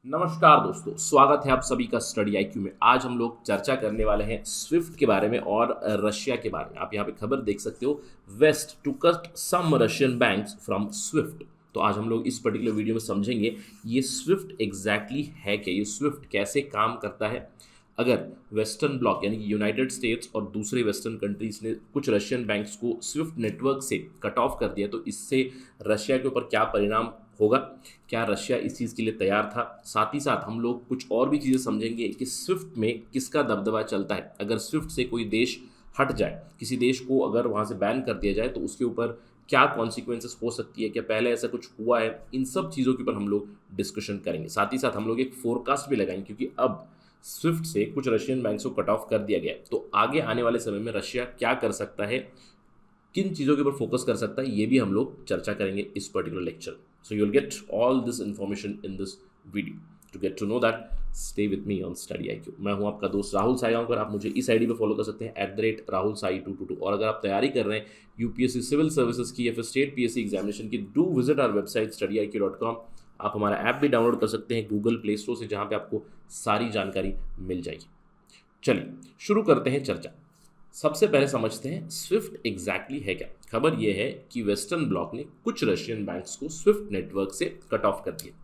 नमस्कार दोस्तों, स्वागत है आप सभी का स्टडी आईक्यू में। आज हम लोग चर्चा करने वाले हैं स्विफ्ट के बारे में और रशिया के बारे में। आप यहाँ पे खबर देख सकते हो, west to cut some Russian banks from SWIFT. तो आज हम लोग इस पर्टिकुलर वीडियो में समझेंगे ये स्विफ्ट एग्जैक्टली है क्या, ये स्विफ्ट कैसे काम करता है। अगर वेस्टर्न ब्लॉक यानी कि यूनाइटेड स्टेट्स और दूसरे वेस्टर्न कंट्रीज ने कुछ रशियन बैंक्स को स्विफ्ट नेटवर्क से कट ऑफ कर दिया तो इससे रशिया के ऊपर क्या परिणाम होगा, क्या रशिया इस चीज़ के लिए तैयार था। साथ ही साथ हम लोग कुछ और भी चीज़ें समझेंगे कि स्विफ्ट में किसका दबदबा चलता है। अगर स्विफ्ट से कोई देश हट जाए, किसी देश को अगर वहाँ से बैन कर दिया जाए तो उसके ऊपर क्या कॉन्सिक्वेंसेस हो सकती है, क्या पहले ऐसा कुछ हुआ है, इन सब चीज़ों के ऊपर हम लोग डिस्कशन करेंगे। साथ ही साथ हम लोग एक फोरकास्ट भी लगाएंगे, क्योंकि अब स्विफ्ट से कुछ रशियन बैंक्स को कट ऑफ कर दिया गया है तो आगे आने वाले समय में रशिया क्या कर सकता है, किन चीज़ों के ऊपर फोकस कर सकता है, ये भी हम लोग चर्चा करेंगे इस particular lecture. So you will get all this information in this video. To get to know that, stay with me on study IQ. मैं हूं आपका दोस्त राहुल साईगांवकर। आप मुझे इस आईडी पे फॉलो कर सकते हैं @राहुल साई 222। और अगर आप तैयारी कर रहे हैं यूपीएससी सिविल सर्विसेज की या फिर स्टेट पीएससी एग्जामिनेशन की, do visit our website studyIQ.com। आप हमारा ऐप भी डाउनलोड कर सकते हैं गूगल प्ले स्टोर से, जहाँ पे आपको सारी जानकारी मिल जाएगी। चलिए शुरू करते हैं चर्चा। सबसे पहले समझते हैं स्विफ्ट एग्जैक्टली है क्या। खबर यह है कि वेस्टर्न ब्लॉक ने कुछ रशियन बैंक्स को स्विफ्ट नेटवर्क से कट ऑफ कर दिया।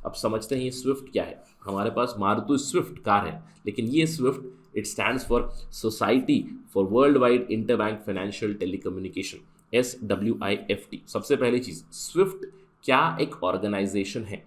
अब समझते हैं ये स्विफ्ट क्या है। हमारे पास मारुति स्विफ्ट कार है, लेकिन ये Swift it stands for society for world wide interbank financial telecommunication, SWIFT। सबसे पहली चीज, स्विफ्ट क्या एक ऑर्गेनाइजेशन है।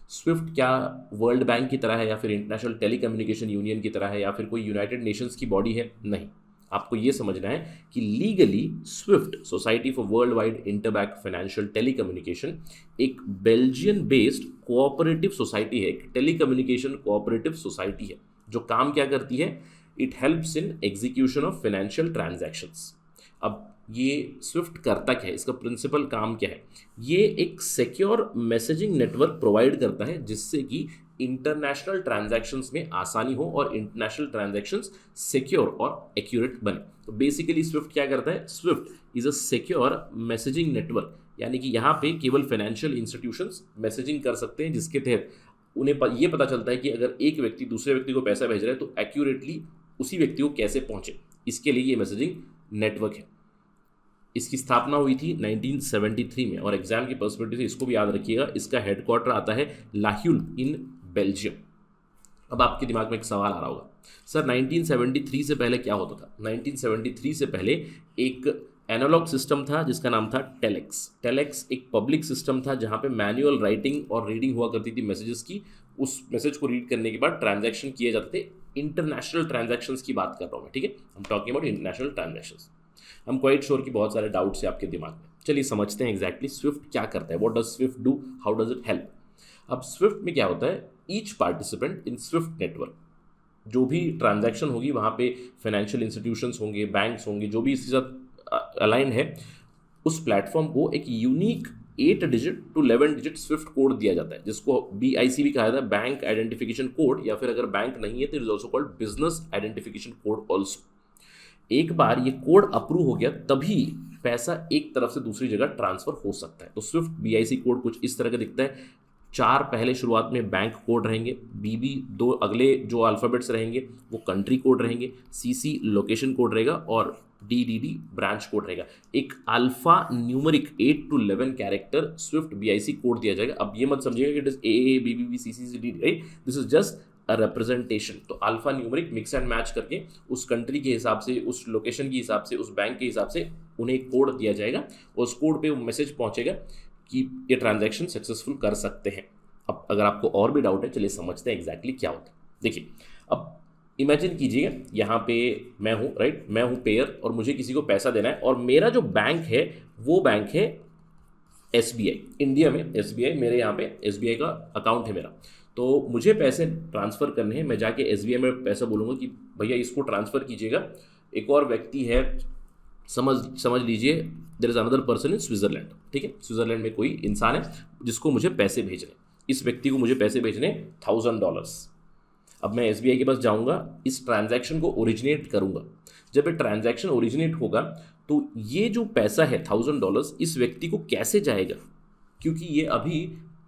स्विफ्ट क्या वर्ल्ड बैंक की तरह है या फिर इंटरनेशनल टेलीकम्युनिकेशन यूनियन की तरह है या फिर कोई यूनाइटेड नेशंस की बॉडी है? नहीं। आपको ये समझना है कि legally Swift, society for world wide interbank financial telecommunication, एक बेल्जियन बेस्ड कोऑपरेटिव सोसाइटी है, एक टेलीकम्युनिकेशन कोऑपरेटिव सोसाइटी है। जो काम क्या करती है, it helps in execution of financial transactions. अब ये स्विफ्ट करता क्या है, इसका प्रिंसिपल काम क्या है। ये एक सिक्योर मैसेजिंग नेटवर्क प्रोवाइड करता है जिससे कि इंटरनेशनल ट्रांजैक्शंस में आसानी हो और इंटरनेशनल ट्रांजैक्शंस सिक्योर और एक्यूरेट बने। तो बेसिकली स्विफ्ट क्या करता है, Swift is a secure messaging network, यानी कि यहाँ पे केवल फाइनेंशियल इंस्टीट्यूशंस मैसेजिंग कर सकते हैं, जिसके तहत उन्हें ये पता चलता है कि अगर एक व्यक्ति दूसरे व्यक्ति को पैसा भेज रहा है तो एक्यूरेटली उसी व्यक्ति को कैसे पहुंचे। इसके लिए ये मैसेजिंग नेटवर्क है। इसकी स्थापना हुई थी 1973 में, और एग्जाम की पर्सपेक्टिव से इसको भी याद रखिएगा, इसका हेडक्वार्टर आता है लाह्यूल इन बेल्जियम। अब आपके दिमाग में एक सवाल आ रहा होगा, सर 1973 से पहले क्या होता था। 1973 से पहले एक एनालॉग सिस्टम था जिसका नाम था टेलेक्स। टेलेक्स एक पब्लिक सिस्टम था जहाँ पे मैनुअल राइटिंग और रीडिंग हुआ करती थी मैसेजेस की। उस मैसेज को रीड करने के बाद ट्रांजैक्शन किए जाते थे। इंटरनेशनल ट्रांजैक्शंस की बात कर रहा हूँ मैं, ठीक है, हम टॉकिंग अबाउट इंटरनेशनल ट्रांजैक्शंस। हम क्वाइट श्योर कि बहुत सारे डाउट्स है आपके दिमाग में। चलिए समझते हैं एग्जैक्टली स्विफ्ट क्या करता है, what does Swift do, how does it help. अब स्विफ्ट में क्या होता है, each participant in Swift network, जो भी ट्रांजैक्शन होगी वहाँ पे फाइनेंशियल इंस्टीट्यूशंस होंगे, बैंक्स होंगे, जो भी इसके साथ अलाइन है, उस प्लेटफॉर्म को एक unique 8 digit to 11 digit SWIFT code दिया जाता है, जिसको BIC भी कहा जाता है, बैंक आइडेंटिफिकेशन कोड, या फिर अगर बैंक नहीं है तो it is also called business identification code also. एक बार ये कोड अप्रूव हो गया तभी पैसा एक तरफ से दूसरी जगह ट्रांसफर हो सकता है। तो स्विफ्ट BIC कोड कुछ इस तरह का दिखता है। 4 पहले शुरुआत में बैंक कोड रहेंगे, BB 2 अगले जो अल्फ़ाबेट्स रहेंगे वो कंट्री कोड रहेंगे, CC लोकेशन कोड रहेगा और DDD ब्रांच कोड रहेगा। एक alpha numeric 8 to 11 character SWIFT BIC code दिया जाएगा। अब ये मत समझिएगा कि it is AABBB CCCD, right, this is just a representation. तो alpha numeric mix and match करके उस कंट्री के हिसाब से, उस लोकेशन के हिसाब से, उस बैंक के हिसाब से उन्हें एक कोड दिया जाएगा। उस कोड पे वो मैसेज पहुंचेगा कि ये ट्रांजैक्शन सक्सेसफुल कर सकते हैं। अब अगर आपको और भी डाउट है, चलिए समझते हैं एग्जैक्टली क्या होता है। देखिए, अब इमेजिन कीजिएगा यहाँ पे मैं हूँ, राइट, मैं हूँ पेयर और मुझे किसी को पैसा देना है, और मेरा जो बैंक है वो बैंक है SBI। इंडिया में SBI, मेरे यहाँ पे SBI का अकाउंट है मेरा। तो मुझे पैसे ट्रांसफ़र करने हैं, मैं जाके SBI में पैसा बोलूँगा कि भैया इसको ट्रांसफ़र कीजिएगा। एक और व्यक्ति है, समझ लीजिए, there is another person in Switzerland, ठीक है, स्विट्ज़रलैंड में कोई इंसान है जिसको मुझे पैसे भेजने, इस व्यक्ति को मुझे पैसे भेजने $1000। अब मैं SBI के पास जाऊँगा, इस ट्रांजैक्शन को ओरिजिनेट करूँगा। जब ये ट्रांजैक्शन ओरिजिनेट होगा तो ये जो पैसा है $1000 इस व्यक्ति को कैसे जाएगा, क्योंकि ये अभी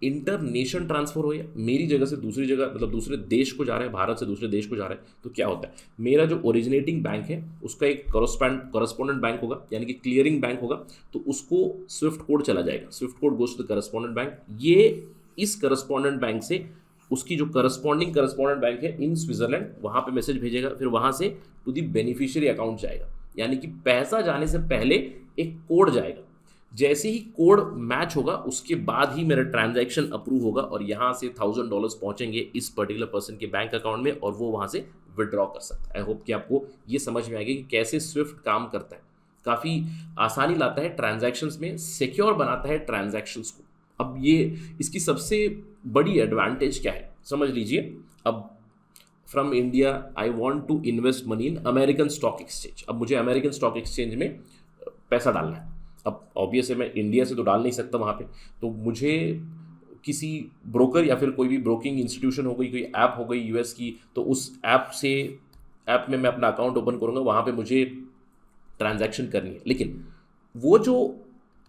इंटर नेशन ट्रांसफर हो, या मेरी जगह से दूसरी जगह मतलब दूसरे देश को जा रहे हैं, भारत से दूसरे देश को जा रहे हैं, तो क्या होता है, मेरा जो ओरिजिनेटिंग बैंक है उसका एक करस्पॉन्डेंट बैंक होगा, यानी कि क्लियरिंग बैंक होगा, तो उसको स्विफ्ट कोड चला जाएगा, SWIFT code goes to the correspondent bank. ये इस करस्पॉन्डेंट बैंक से उसकी जो करस्पॉन्डेंट बैंक है इन स्विट्जरलैंड, वहाँ पे मैसेज भेजेगा, फिर वहाँ से टू दी बेनिफिशियरी अकाउंट जाएगा, यानी कि पैसा जाने से पहले एक कोड जाएगा। जैसे ही कोड मैच होगा उसके बाद ही मेरा ट्रांजैक्शन अप्रूव होगा और यहाँ से $1000 पहुंचेंगे इस पर्टिकुलर पर्सन के बैंक अकाउंट में और वो वहाँ से विड्रॉ कर सकता है। आई होप कि आपको ये समझ में आएगी कि कैसे स्विफ्ट काम करता है। काफ़ी आसानी लाता है ट्रांजैक्शंस में, सिक्योर बनाता है ट्रांजैक्शंस को। अब ये इसकी सबसे बड़ी एडवांटेज क्या है समझ लीजिए। अब from India I want to invest money in American stock exchange. अब मुझे अमेरिकन स्टॉक एक्सचेंज में पैसा डालना है। अब ऑब्वियस है मैं इंडिया से तो डाल नहीं सकता वहाँ पे, तो मुझे किसी ब्रोकर या फिर कोई भी ब्रोकिंग इंस्टीट्यूशन हो गई, कोई ऐप हो गई यूएस की, तो उस ऐप में मैं अपना अकाउंट ओपन करूँगा, वहाँ पे मुझे ट्रांजैक्शन करनी है। लेकिन वो जो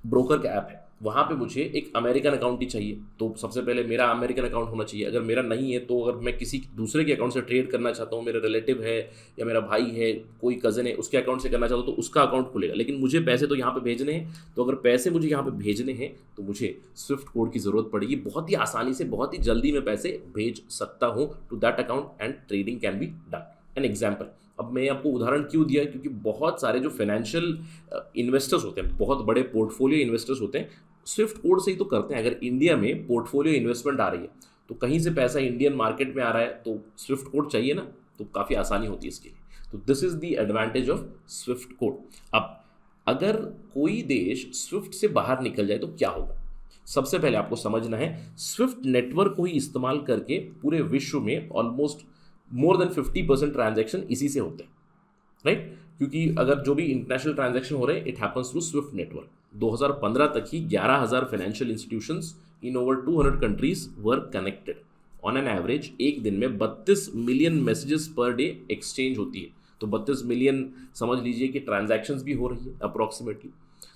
ब्रोकर का ऐप है वहाँ पे मुझे एक अमेरिकन अकाउंट ही चाहिए, तो सबसे पहले मेरा अमेरिकन अकाउंट होना चाहिए। अगर मेरा नहीं है तो अगर मैं किसी दूसरे के अकाउंट से ट्रेड करना चाहता हूँ, मेरा रिलेटिव है या मेरा भाई है, कोई कज़न है, उसके अकाउंट से करना चाहता हूँ तो उसका अकाउंट खुलेगा। लेकिन मुझे पैसे तो यहाँ पे भेजने हैं, तो अगर पैसे मुझे यहाँ पे भेजने हैं तो मुझे स्विफ्ट कोड की ज़रूरत पड़ेगी। बहुत ही आसानी से, बहुत ही जल्दी मैं पैसे भेज सकता हूँ to that account and trading can be done. An example, अब मैं आपको उदाहरण क्यों दिया, क्योंकि बहुत सारे जो फाइनेंशियल इन्वेस्टर्स होते हैं, बहुत बड़े पोर्टफोलियो इन्वेस्टर्स होते हैं, स्विफ्ट कोड से ही तो करते हैं। अगर इंडिया में पोर्टफोलियो इन्वेस्टमेंट आ रही है तो कहीं से पैसा इंडियन मार्केट में आ रहा है तो स्विफ्ट कोड चाहिए ना, तो काफ़ी आसानी होती है इसके लिए। तो this is the advantage of Swift code. अब अगर कोई देश स्विफ्ट से बाहर निकल जाए तो क्या होगा, सबसे पहले आपको समझना है स्विफ्ट नेटवर्क को ही इस्तेमाल करके पूरे विश्व में ऑलमोस्ट मोर देन 50% ट्रांजैक्शन इसी से होते हैं, राइट। क्योंकि अगर जो भी इंटरनेशनल ट्रांजैक्शन हो रहे हैं it happens through Swift network. 2015 तक ही 11,000 financial institutions in over 200 countries were connected. On an average एक दिन में 32 million messages per day exchange होती है, तो 32 मिलियन समझ लीजिए कि ट्रांजैक्शंस भी हो रही है अप्रॉक्सीमेटली।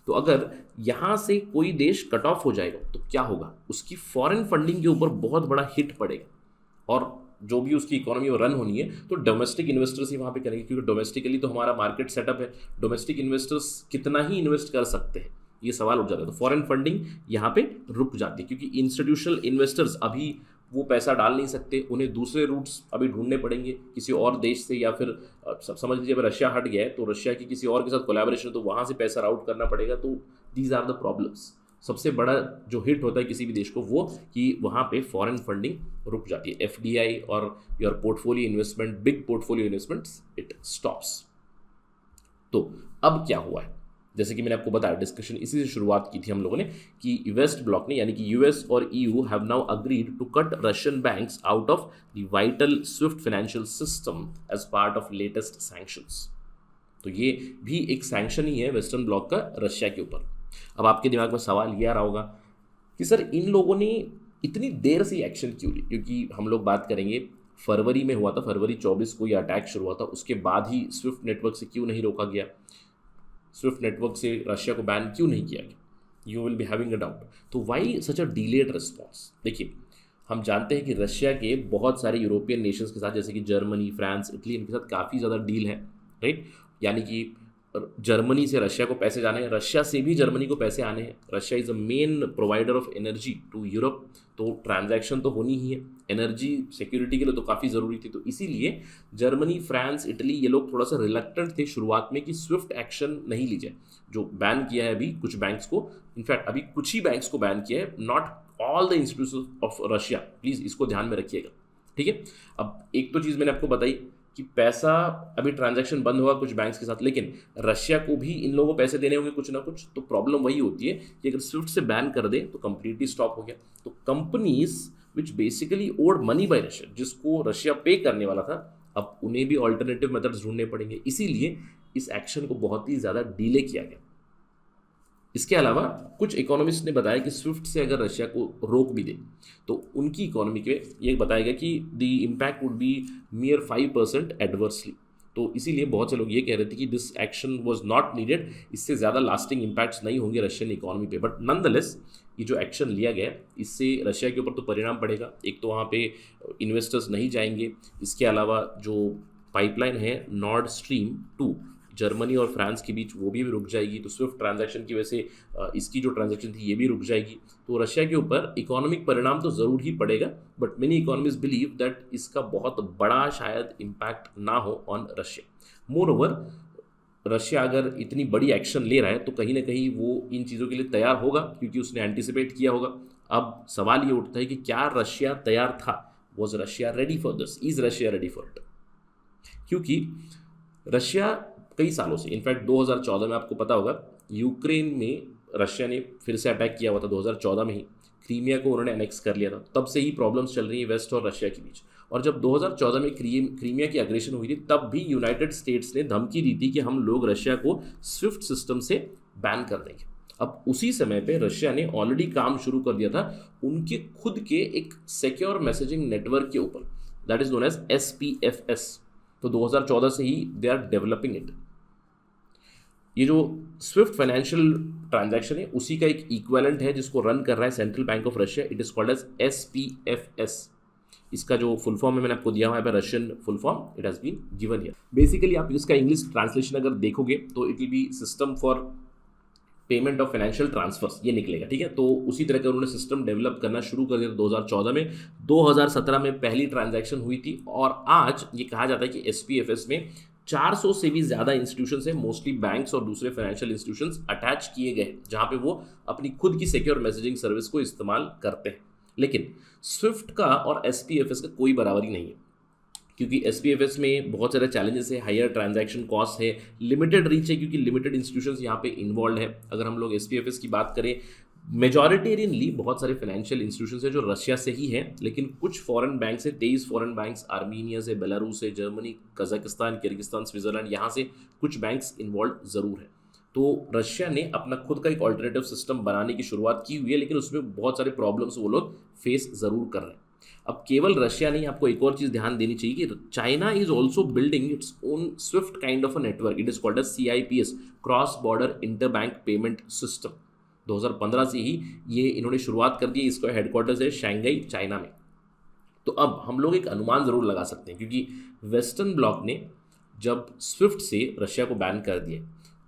तो अगर यहाँ से कोई देश कट ऑफ हो जाएगा तो क्या होगा, उसकी फॉरेन फंडिंग के ऊपर बहुत बड़ा हिट पड़ेगा और जो भी उसकी इकोनॉमी वो रन होनी है तो डोमेस्टिक इन्वेस्टर्स ही वहाँ पे करेंगे, क्योंकि डोमेस्टिकली तो हमारा मार्केट सेटअप है। डोमेस्टिक इन्वेस्टर्स कितना ही इन्वेस्ट कर सकते हैं, ये सवाल उठ जाता है। तो फॉरेन फंडिंग यहाँ पे रुक जाती है, क्योंकि इंस्टीट्यूशनल इन्वेस्टर्स अभी वो पैसा डाल नहीं सकते, उन्हें दूसरे रूट्स अभी ढूंढने पड़ेंगे किसी और देश से, या फिर समझ लीजिए अगर रशिया हट गया है तो रशिया की किसी और के साथ कोलैबोरेशन, तो वहाँ से पैसा राउट करना पड़ेगा। तो दीज आर द प्रॉब्लम्स। सबसे बड़ा जो हिट होता है किसी भी देश को वो कि वहाँ पे फॉरेन फंडिंग रुक जाती है। एफडीआई और your portfolio investment, big portfolio investments, it stops. तो अब क्या हुआ है, जैसे कि मैंने आपको बताया, डिस्कशन इसी से शुरुआत की थी हम लोगों ने कि वेस्ट ब्लॉक ने यानी कि यूएस और EU have now agreed to cut Russian banks out of the vital SWIFT financial system as part of latest sanctions. तो ये भी एक सैंक्शन ही है वेस्टर्न ब्लॉक का रशिया के ऊपर। अब आपके दिमाग में सवाल ये आ रहा होगा कि सर इन लोगों ने इतनी देर से एक्शन क्यों ली, क्योंकि हम लोग बात करेंगे फरवरी में हुआ था, फरवरी 24 को ये अटैक शुरू हुआ था, उसके बाद ही स्विफ्ट नेटवर्क से क्यों नहीं रोका गया, स्विफ्ट नेटवर्क से रशिया को बैन क्यों नहीं किया गया, you will be having a doubt. तो वाई सच अ डिलेड रिस्पॉन्स। देखिए हम जानते हैं कि रशिया के बहुत सारे यूरोपियन नेशंस के साथ, जैसे कि जर्मनी, फ्रांस, इटली, इनके साथ काफ़ी ज़्यादा डील है, राइट। यानी कि जर्मनी से रशिया को पैसे जाने हैं, रशिया से भी जर्मनी को पैसे आने हैं। Russia is a main provider of energy to Europe, तो ट्रांजैक्शन तो होनी ही है, एनर्जी सिक्योरिटी के लिए तो काफ़ी ज़रूरी थी। तो इसीलिए जर्मनी, फ्रांस, इटली ये लोग थोड़ा सा रिलक्टेंट थे शुरुआत में कि स्विफ्ट एक्शन नहीं ली जाए। जो बैन किया है अभी कुछ बैंक्स को, इनफैक्ट अभी कुछ ही बैंक्स को बैन किया है, not all the institutions of Russia, please इसको ध्यान में रखिएगा, ठीक है। अब एक तो चीज़ मैंने आपको बताई कि पैसा अभी ट्रांजैक्शन बंद हुआ कुछ बैंक्स के साथ, लेकिन रशिया को भी इन लोगों को पैसे देने होंगे कुछ ना कुछ। तो प्रॉब्लम वही होती है कि अगर स्विफ्ट से बैन कर दे तो कंप्लीटली स्टॉप हो गया। तो companies which basically owed money by Russia, जिसको रशिया पे करने वाला था, अब उन्हें भी ऑल्टरनेटिव मेथड्स ढूंढने पड़ेंगे। इसीलिए इस एक्शन को बहुत ही ज़्यादा डिले किया गया। इसके अलावा कुछ इकोनॉमिस्ट ने बताया कि स्विफ्ट से अगर रशिया को रोक भी दे तो उनकी इकोनॉमी के ये बताया गया कि the impact would be मियर 5% adversely. तो इसीलिए बहुत से लोग ये कह रहे थे कि this action was not needed, इससे ज़्यादा लास्टिंग इम्पैक्ट्स नहीं होंगे रशियन इकोनॉमी पे। बट नॉनदलेस ये जो एक्शन लिया गया इससे रशिया के ऊपर तो परिणाम पड़ेगा। एक तो वहाँ पे इन्वेस्टर्स नहीं जाएंगे, इसके अलावा जो पाइपलाइन है नॉर्ड स्ट्रीम 2 जर्मनी और फ्रांस के बीच वो भी रुक जाएगी, तो स्विफ्ट ट्रांजैक्शन की वजह से इसकी जो ट्रांजैक्शन थी ये भी रुक जाएगी। तो रशिया के ऊपर इकोनॉमिक परिणाम तो ज़रूर ही पड़ेगा, but many economist believe that इसका बहुत बड़ा शायद इम्पैक्ट ना हो on Russia. More over Russia अगर इतनी बड़ी एक्शन ले रहा है तो कहीं ना कहीं वो इन चीज़ों के लिए तैयार होगा, क्योंकि उसने एंटिसिपेट किया होगा। अब सवाल ये उठता है कि क्या रशिया तैयार था? Was Russia ready for this? Is Russia ready for it? क्योंकि रशिया कई सालों से, इनफैक्ट 2014 में आपको पता होगा यूक्रेन में रशिया ने फिर से अटैक किया हुआ था 2014 में ही, क्रीमिया को उन्होंने एनेक्स कर लिया था। तब से ही प्रॉब्लम्स चल रही हैं वेस्ट और रशिया के बीच। और जब 2014 में क्रीमिया की अग्रेशन हुई थी तब भी यूनाइटेड स्टेट्स ने धमकी दी थी कि हम लोग रशिया को स्विफ्ट सिस्टम से बैन कर देंगे। अब उसी समय पे रशिया ने ऑलरेडी काम शुरू कर दिया था उनके खुद के एक सिक्योर मैसेजिंग नेटवर्क के ऊपर, that is known as SPFS। तो 2014 से ही दे आर डेवलपिंग इट। ये जो स्विफ्ट फाइनेंशियल ट्रांजैक्शन है उसी का एक इक्विवेलेंट है जिसको रन कर रहा है central bank of Russia. It is called as SPFS। इसका जो फुल फॉर्म है मैंने आपको दिया हुआ है, Russian full form, it has been given here. Basically आप इसका इंग्लिश ट्रांसलेशन अगर देखोगे तो it will be system for payment of financial transfers, ये निकलेगा, ठीक है। तो उसी तरह का उन्होंने सिस्टम डेवलप करना शुरू कर दिया 2014 में। 2017 में पहली ट्रांजैक्शन हुई थी और आज ये कहा जाता है कि SPFS में 400 से भी ज़्यादा इंस्टीट्यूशंस हैं, मोस्टली बैंक्स और दूसरे फाइनेंशियल इंस्टीट्यूशंस अटैच किए गए, जहाँ पे वो अपनी खुद की सिक्योर मैसेजिंग सर्विस को इस्तेमाल करते हैं। लेकिन स्विफ्ट का और SPFS का कोई बराबरी नहीं है, क्योंकि SPFS में बहुत सारे चैलेंजेस है, हायर ट्रांजैक्शन कॉस्ट है, लिमिटेड रीच है क्योंकि लिमिटेड इंस्टीट्यूशंस यहाँ पे इन्वॉल्व है। अगर हम लोग SPFS की बात करें, मेजॉरिटेरियनली बहुत सारे फाइनेंशियल इंस्टीट्यूशंस है जो रशिया से ही हैं, लेकिन कुछ फॉरेन बैंक्स है, 23 फॉरेन बैंक्स, आर्मीनिया से, बेलारूस से, जर्मनी, कजाकिस्तान, किर्गिस्तान, स्विट्जरलैंड, यहाँ से कुछ बैंक्स इन्वॉल्व ज़रूर है। तो रशिया ने अपना खुद का एक ऑल्टरनेटिव सिस्टम बनाने की शुरुआत की हुई है, लेकिन उसमें बहुत सारे प्रॉब्लम्स वो लोग फेस ज़रूर कर रहे हैं। अब केवल रशिया नहीं, आपको एक और चीज़ ध्यान देनी चाहिए कि China is also building its own SWIFT kind of a network. It is called as CIPS, cross border inter bank payment system. 2015 से ही ये इन्होंने शुरुआत कर दी। इसका हेडक्वार्टर्स है शंघाई, चाइना में। तो अब हम लोग एक अनुमान ज़रूर लगा सकते हैं, क्योंकि वेस्टर्न ब्लॉक ने जब स्विफ्ट से रशिया को बैन कर दिया,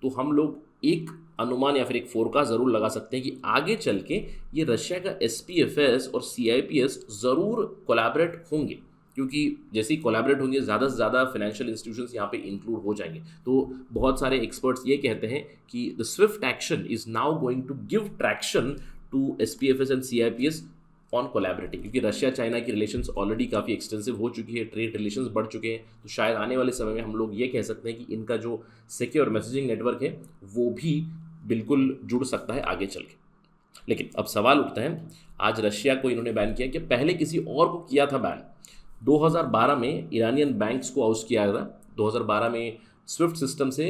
तो हम लोग एक अनुमान या फिर एक फोरकास्ट ज़रूर लगा सकते हैं कि आगे चल के ये रशिया का SPFS और CIPS ज़रूर कोलैबोरेट होंगे, क्योंकि जैसे ही कोलैबोरेट होंगे ज़्यादा से ज़्यादा फाइनेंशियल इंस्टीट्यूशंस यहाँ पे इंक्लूड हो जाएंगे। तो बहुत सारे एक्सपर्ट्स ये कहते हैं कि the SWIFT action is now going to give traction to SPFS and CIPS on collaborating, क्योंकि रशिया चाइना की रिलेशंस ऑलरेडी काफ़ी एक्सटेंसिव हो चुकी है, ट्रेड रिलेशंस बढ़ चुके हैं। तो शायद आने वाले समय में हम लोग ये कह सकते हैं कि इनका जो सिक्योर मैसेजिंग नेटवर्क है वो भी बिल्कुल जुड़ सकता है आगे चल के। लेकिन अब सवाल उठता है, आज रशिया को इन्होंने बैन किया कि पहले किसी और को किया था बैन। 2012 में ईरानियन बैंक्स को आउट किया था। 2012 में स्विफ्ट सिस्टम से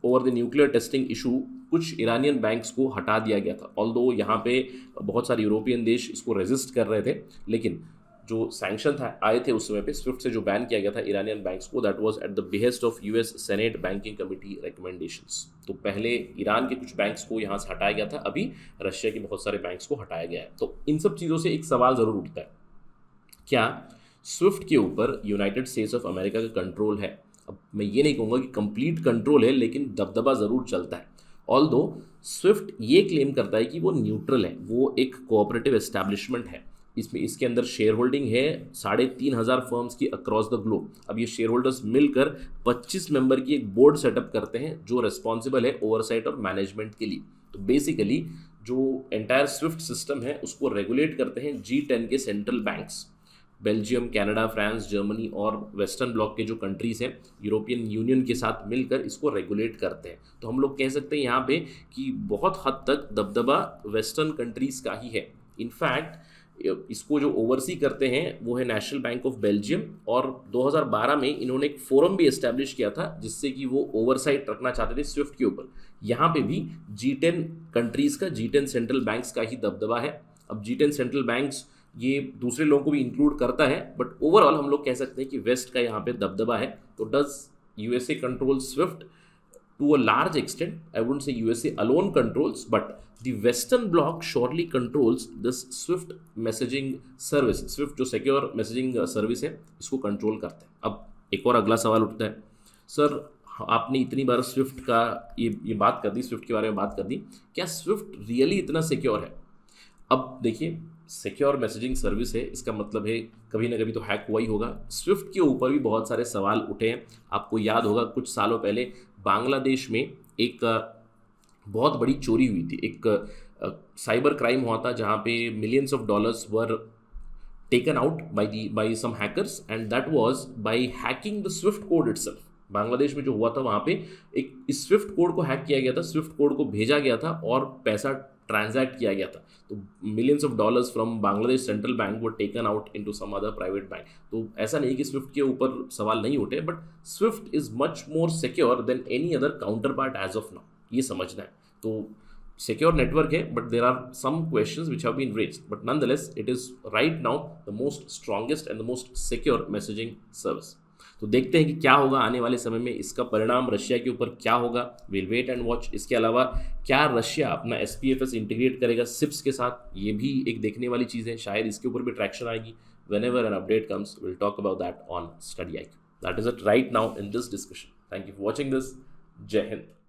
over the nuclear testing issue कुछ ईरानियन बैंक्स को हटा दिया गया था। ऑल्दो यहाँ पे बहुत सारे यूरोपियन देश इसको रेजिस्ट कर रहे थे, लेकिन जो सैंक्शन था आए थे उस समय पे स्विफ्ट से जो बैन किया गया था ईरानियन बैंक्स को, that was at the behest of US senate banking committee recommendations. तो पहले ईरान के कुछ बैंक्स को यहाँ से हटाया गया था, अभी रशिया के बहुत सारे बैंक्स को हटाया गया है। तो इन सब चीज़ों से एक सवाल ज़रूर उठता है, क्या स्विफ्ट के ऊपर यूनाइटेड स्टेट्स ऑफ अमेरिका का कंट्रोल है? अब मैं ये नहीं कहूँगा कि कंप्लीट कंट्रोल है, लेकिन दबदबा ज़रूर चलता है। ऑल्दो स्विफ्ट ये क्लेम करता है कि वो न्यूट्रल है, वो एक कोऑपरेटिव एस्टैब्लिशमेंट है। इसके अंदर शेयर होल्डिंग है 3,500 फर्म्स की अक्रॉस द ग्लोब। अब ये शेयर होल्डर्स मिलकर 25 मेंबर की एक बोर्ड सेटअप करते हैं जो रिस्पॉन्सिबल है ओवरसाइट और मैनेजमेंट के लिए। तो बेसिकली जो एंटायर स्विफ्ट सिस्टम है उसको रेगुलेट करते हैं G10 के central banks, Belgium, Canada, France, Germany और वेस्टर्न ब्लॉक के जो कंट्रीज़ हैं यूरोपियन यूनियन के साथ मिलकर इसको रेगुलेट करते हैं। तो हम लोग कह सकते हैं यहाँ पे कि बहुत हद तक दबदबा वेस्टर्न कंट्रीज़ का ही है। इनफैक्ट इसको जो ओवरसी करते हैं वो है नेशनल बैंक ऑफ बेल्जियम, और 2012 में इन्होंने एक फोरम भी एस्टैब्लिश किया था जिससे कि वो ओवरसाइट रखना चाहते थे स्विफ्ट के ऊपर। यहाँ पे भी G10 कंट्रीज़ का, G10 सेंट्रल बैंक्स का ही दबदबा है। अब G10 सेंट्रल बैंक्स ये दूसरे लोगों को भी इंक्लूड करता है, बट ओवरऑल हम लोग कह सकते हैं कि वेस्ट का यहाँ पे दबदबा है। तो does USA controls SWIFT to a large extent. I wouldn't say USA alone controls, but the Western bloc surely controls this SWIFT messaging service. SWIFT जो secure messaging service है, इसको कंट्रोल करते हैं. अब एक और अगला सवाल उठता है, सर आपने इतनी बार स्विफ्ट का ये बात कर दी, स्विफ्ट के बारे में बात कर दी, क्या स्विफ्ट रियली इतना सिक्योर है? अब देखिए, सिक्योर मैसेजिंग सर्विस है, इसका मतलब है कभी ना कभी तो हैक हुआ ही होगा. स्विफ्ट के ऊपर भी बहुत सारे सवाल उठे हैं. आपको याद होगा कुछ सालों पहले बांग्लादेश में एक बहुत बड़ी चोरी हुई थी, एक साइबर क्राइम हुआ था जहाँ पे millions of dollars were taken out by some hackers, and that was by hacking the Swift code itself. Bangladesh में जो हुआ था वहाँ पे एक इस स्विफ्ट कोड को हैक किया गया था, स्विफ्ट कोड को भेजा गया था और पैसा ट्रांजैक्ट किया गया था. तो millions of dollars from Bangladesh central bank were taken out into some other private bank. तो ऐसा नहीं कि स्विफ्ट के ऊपर सवाल नहीं उठे, but SWIFT is much more secure than any other counterpart as of now, ये समझना है. तो secure network है, but there are some questions which have been raised, but nonetheless it is right now the most strongest and the most secure messaging service. तो देखते हैं कि क्या होगा आने वाले समय में, इसका परिणाम रशिया के ऊपर क्या होगा. Will wait and watch. इसके अलावा क्या रशिया अपना SPFS इंटीग्रेट करेगा सिप्स के साथ, ये भी एक देखने वाली चीज़ है. शायद इसके ऊपर भी ट्रैक्शन आएगी. whenever an update comes, we'll talk about that on Study IQ. That is it right now in this discussion. Thank you for watching this. Jai Hind.